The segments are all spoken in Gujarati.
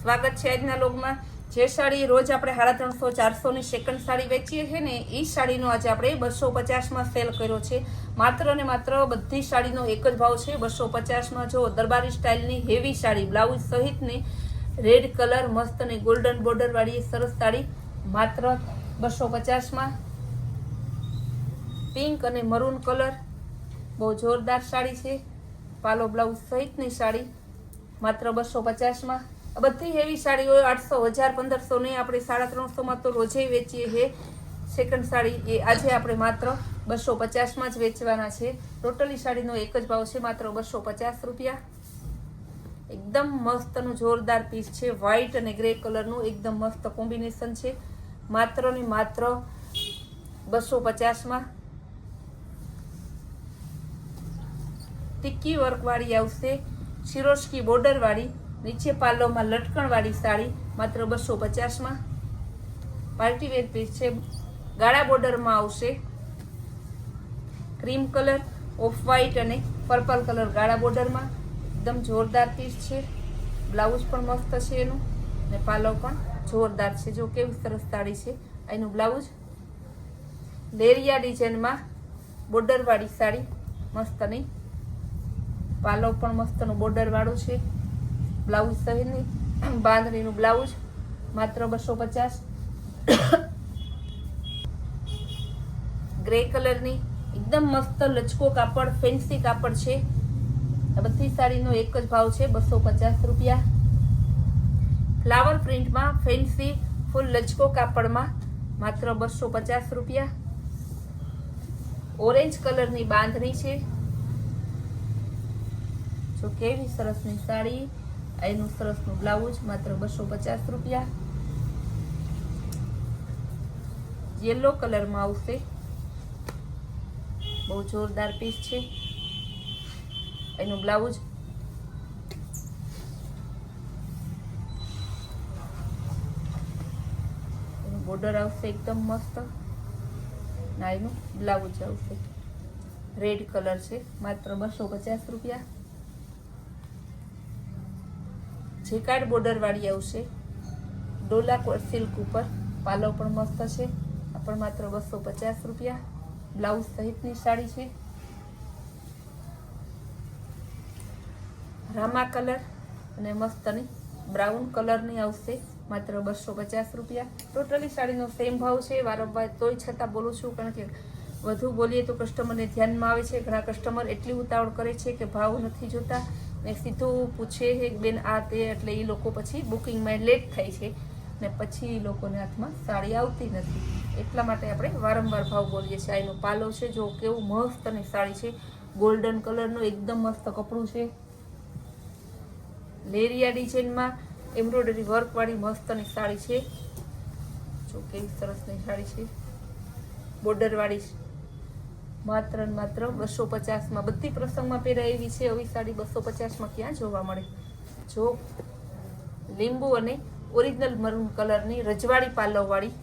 સ્વાગત છે આજના લોગમાં। જે સાડી રોજ આપણે 350-400 ની સેકન્ડ સાડી વેચીએ છીએ ને એ સાડીનો આજે આપણે 250 માં સેલ કર્યો છે। માત્ર ને માત્ર બધી સાડીનો એક જ ભાવ છે 250 માં। જો દરબારી સ્ટાઇલની હેવી સાડી બ્લાઉઝ સહિતની રેડ કલર મસ્ત ને ગોલ્ડન બોર્ડર વાળી સરસ સાડી માત્ર 250 માં। પિંક અને મરૂન કલર બહુ જોરદાર સાડી છે। પાલો બ્લાઉઝ સહિતની સાડી માત્ર 250 માં। બધી હેવી સાડીઓ 800, 1000, 1500 નહીં, આપણે 350 માં તો રોજે વેચીએ છીએ સેકન્ડ સાડી। એ આજે આપણે માત્ર 250 માં જ વેચવાના છે। ટોટલી સાડીનો એક જ ભાવ છે માત્ર 250 રૂપિયા। એકદમ મસ્તનું જોરદાર પીસ છે। વ્હાઈટ અને ગ્રે કલરનું એકદમ મસ્ત કોમ્બિનેશન છે માત્ર ને માત્ર 250 માં। ટિક્કી વર્ક વાળી આવશે, સિરોસ્કી બોર્ડર વાળી, નીચે પાલોમાં લટકણ વાળી સાડી માત્ર 250 માં। પાર્ટી વેર પીસ છે, ગાળા બોર્ડરમાં આવશે। ક્રીમ કલર, ઓફ વ્હાઈટ અને પર્પલ કલર ગાળા બોર્ડરમાં એકદમ જોરદાર પીસ છે। બ્લાઉઝ પણ મસ્ત છે એનું ને પાલો પણ જોરદાર છે। જો કેવી સરસ સાડી છે। એનું બ્લાઉઝ લેરિયા ડિઝાઇનમાં બોર્ડર વાળી સાડી મસ્તની, પાલો પણ મસ્તનું બોર્ડર વાળું છે। બ્લાઉઝ સહિતની બાંધણીનું બ્લાઉઝ માત્ર 250। ગ્રે કલરની એકદમ મસ્ત લચકો કાપડ, ફેન્સી કાપડ છે। આ બધી સાડીનો એક જ ભાવ છે 250 રૂપિયા। ફ્લાવર પ્રિન્ટમાં ફેન્સી ફૂલ લચકો કાપડમાં માત્ર 250 રૂપિયા। ઓરેન્જ કલરની બાંધણી છે। જો કેવી સરસની સાડી, એનું સરસનું બ્લાઉઝ માત્ર 250 રૂપિયા। યેલો કલરમાં આવશે, બહુ જોરદાર પીસ છે। એનું બ્લાઉઝ એનું બોર્ડર આવશે એકદમ મસ્ત ના, એનું બ્લાઉઝ આવશે રેડ કલર છે માત્ર 250 રૂપિયા। જેકાર્ડ બોર્ડર વાળી આવશે, ડોલા સિલ્ક ઉપર, પાલો પણ મસ્ત છે। આ પણ માત્ર 250 રૂપિયા। બ્લાઉઝ સહિતની સાડી છે। રામા કલર અને મસ્તની બ્રાઉન કલરની આવશે માત્ર 250 રૂપિયા। ટોટલી સાડીનો સેમ ભાવ છે। વારંવાર તોય છતાં બોલું છું, કારણ કે વધુ બોલીએ તો કસ્ટમરને ધ્યાનમાં આવે છે। ઘણા કસ્ટમર એટલી ઉતાવળ કરે છે કે ભાવ નથી જોતા ને સીધું પૂછે છે બેન આ તે, એટલે એ લોકો પછી બુકિંગમાં લેટ થાય છે ને પછી એ લોકોને હાથમાં સાડી આવતી નથી। એટલા માટે આપણે વારંવાર ભાવ બોલીએ છીએ। એનો પાલો છે, જો કેવું મસ્ત ની સાડી છે, ગોલ્ડન કલરનું એકદમ મસ્ત કપડું છે। લેરિયા ડિઝાઇનમાં એમ્બ્રોઇડરી વર્ક વાળી મસ્તની સાડી છે। જો કેવી સરસની સાડી છે, બોર્ડર વાળી માત્ર ને માત્ર 250 માં। બધી પ્રસંગમાં પહેરાય એવી છે। આવી સાડી 250 માં ક્યાં જોવા મળે। જો લીંબુ અને ઓરિજિનલ મરૂન કલરની રજવાડી પાલવ વાળી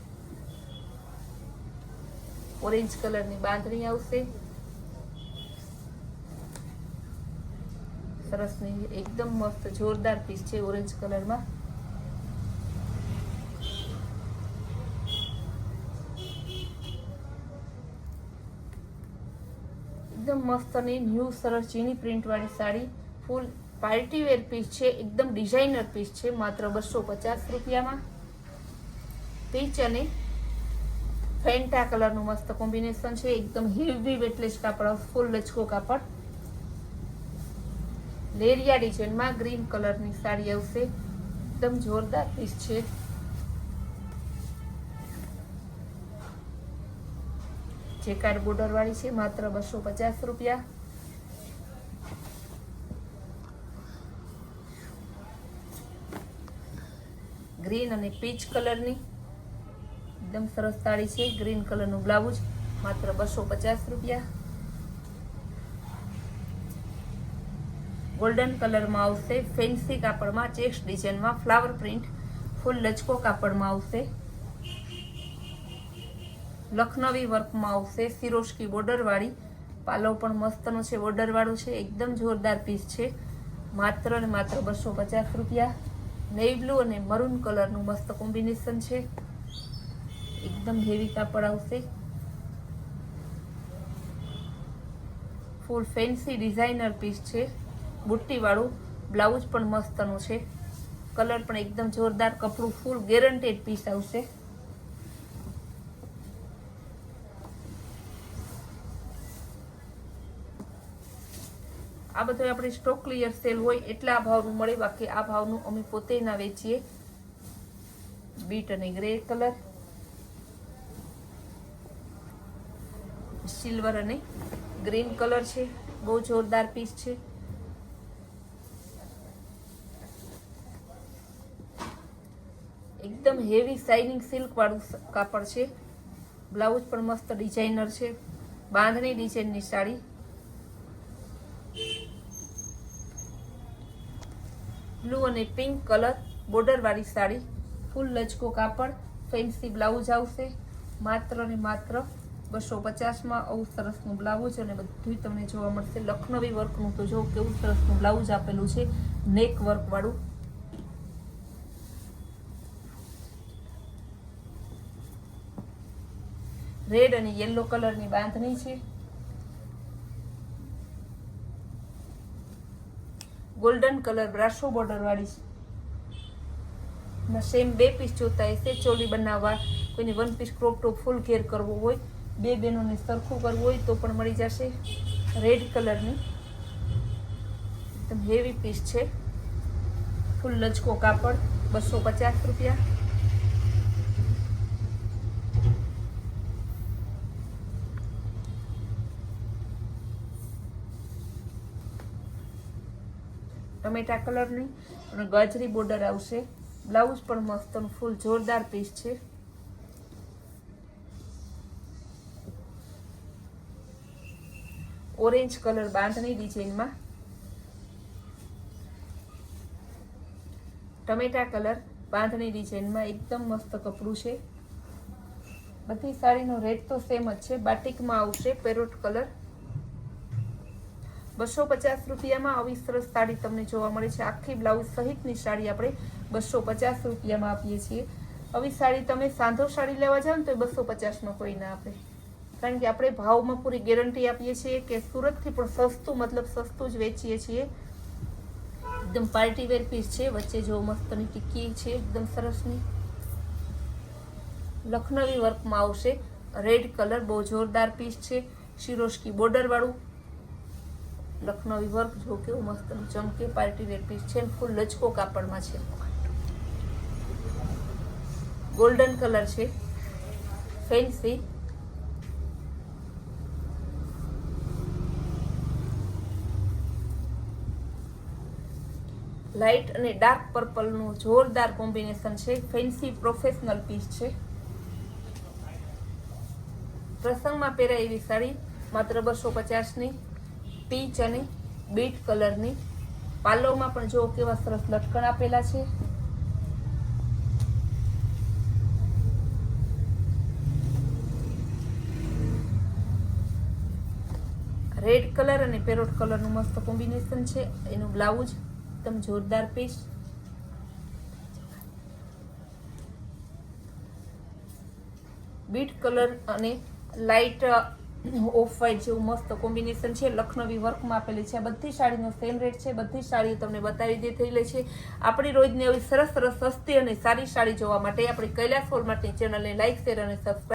ઓરેન્જ કલરની બાંધણી આવશે, સરસની એકદમ મસ્ત જોરદાર પીસ છે ઓરેન્જ કલરમાં। એકદમ મસ્તની ન્યૂ સરસ ચીની પ્રિન્ટ વાળી સાડી, ફૂલ પાર્ટી વેર પીસ છે, એકદમ ડિઝાઇનર પીસ છે માત્ર 250 રૂપિયામાં। પીચ અને ફેન્ટા કલરનું મસ્ત કોમ્બિનેશન છે, એકદમ હેવી વેટલેસ કાપડ, ફૂલ લચકો કાપડ। લેરિયા ડિઝાઇનમાં ગ્રીન કલરની સાડી આવશે, એકદમ જોરદાર પીસ છે। જેકાર્ડ બોર્ડર વાળી છે માત્ર 250 રૂપિયા। ગ્રીન અને પીચ કલરની એકદમ સરસ સાડી છે, ગ્રીન કલરનું બ્લાઉઝ માત્ર 250 રૂપિયા। ગોલ્ડન કલરમાં આવશે, ફેન્સી કાપડમાં ચેક્સ ડિઝાઇનમાં ફ્લાવર પ્રિન્ટ ફૂલ લચકો કાપડમાં આવશે। લખનવી વર્કમાં આવશે, સિરોસ્કી બોર્ડર વાળી, પાલો પણ મસ્તનો છે, બોર્ડર વાળું છે, એકદમ જોરદાર પીસ છે માત્ર ને માત્ર 250 રૂપિયા। નેવી બ્લુ અને મરૂન કલરનું મસ્ત કોમ્બિનેશન છે. એકદમ હેવી કાપડ આવશે. ફૂલ ફેન્સી ડિઝાઇનર પીસ છે. બુટ્ટી વાળું બ્લાઉઝ પણ મસ્તનું છે. કલર પણ એકદમ જોરદાર. કપડું ફૂલ ગેરંટેડ પીસ આવશે. આ બધું આપણે સ્ટોક ક્લિયર સેલ હોય એટલા આ ભાવનું મળે, બાકી આ ભાવનું અમે પોતે ના વેચીએ. બીટ અને ગ્રે કલર, સિલ્વર અને ગ્રીન કલર છે. બહુ જોરદાર પીસ છે. એકદમ હેવી શાઇનિંગ સિલ્ક વાળું કાપડ છે. બ્લાઉઝ પણ મસ્ત ડિઝાઇનર છે. બાંધણી ડિઝાઇનની સાડી. બ્લુ અને પિંક કલર બોર્ડર વાળી સાડી. ફૂલ લચકો કાપડ, ફેન્સી બ્લાઉઝ આવશે. માત્ર ને માત્ર 250માં આવું સરસનું બ્લાઉઝ અને બધું તમને જોવા મળશે. લખનવી વર્કનું તો જો કેવું સરસનું બ્લાઉઝ આપેલું છે, નેક વર્ક વાળું. રેડ અને યલો કલરની બાંધણી છે. ગોલ્ડન કલર બ્રાસો બોર્ડર વાળી છે. સેમ 2 પીસ જોતા હશે. ચોલી બનાવવા, કોઈને 1 પીસ ક્રોપ ટોપ ફૂલ ઘેર કરવો હોય, 2 બહેનોને સરખું કરવું હોય તો પણ મળી જશે. રેડ કલરની એકદમ હેવી પીસ છે. ફૂલ લચકો કાપડ, 250 રૂપિયા. ટમેટા કલરની અને ગાજરી બોર્ડર આવશે. બ્લાઉઝ પણ મસ્ત ફૂલ જોરદાર પીસ છે. ઓરેન્જ કલર બાંધણી ડિઝાઇનમાં. ટમેટા કલર બાંધણી ડિઝાઇનમાં એકદમ મસ્ત કપડું છે. બધી સાડીનો રેટ તો સેમ જ છે. બાટિકમાં આવશે પેરોટ કલર. 250 રૂપિયામાં આવી સરસ સાડી તમને જોવા મળે છે. આખી બ્લાઉઝ સહિતની સાડી આપણે 250 રૂપિયામાં આપીએ છીએ. આવી સાડી તમે સાંધો સાડી લેવા જાઓ ને તો 250માં કોઈ ના આપે, કારણ કે આપણે ભાવમાં પૂરી ગેરંટી આપીએ છીએ કે સુરતથી પણ સસ્તું, મતલબ સસ્તું જ વેચીએ છીએ. એકદમ પાર્ટી વેર પીસ છે. વચ્ચે જો મસ્તની ટીકી છે એકદમ સરસની. લખનવી વર્કમાં આવશે. રેડ કલર બહુ જોરદાર પીસ છે. શિરોસ્કી બોર્ડર વાળું લખનવી વર્ક જો કેવું મસ્ત ચમકે. પાર્ટી વેર પીસ છે. ફૂલ લચકો કાપડમાં છે. ગોલ્ડન કલર છે. ફેન્સી લાઇટ અને ડાર્ક પર્પલનું જોરદાર કોમ્બિનેશન છે. ફેન્સી પ્રોફેશનલ પીસ છે. પ્રસંગમાં પહેરાય એવી સાડી માત્ર 250ની. પીચ અને બીટ કલરની. પાલોમાં પણ જો કેવા સરસ લટકણ આપેલા છે. રેડ કલર અને પેરોટ કલરનું મસ્ત કોમ્બિનેશન છે. એનું બ્લાઉઝ એકદમ જોરદાર પીસ. બીટ કલર અને લાઇટ ઓફ વ્હાઇટ જેવું મસ્ત કોમ્બિનેશન છે. લખનવી વર્કમાં આપેલી છે. બધી સાડીનો સેમ રેટ છે. બધી સાડીઓ તમને બતાવી દીધેલી છે. આપણી રોજની એવી સરસ સરસ સસ્તી અને સારી સાડી જોવા માટે આપણી કૈલાસ હોલ માટેની ચેનલને લાઇક, શેર અને સબસ્ક્રાઇબ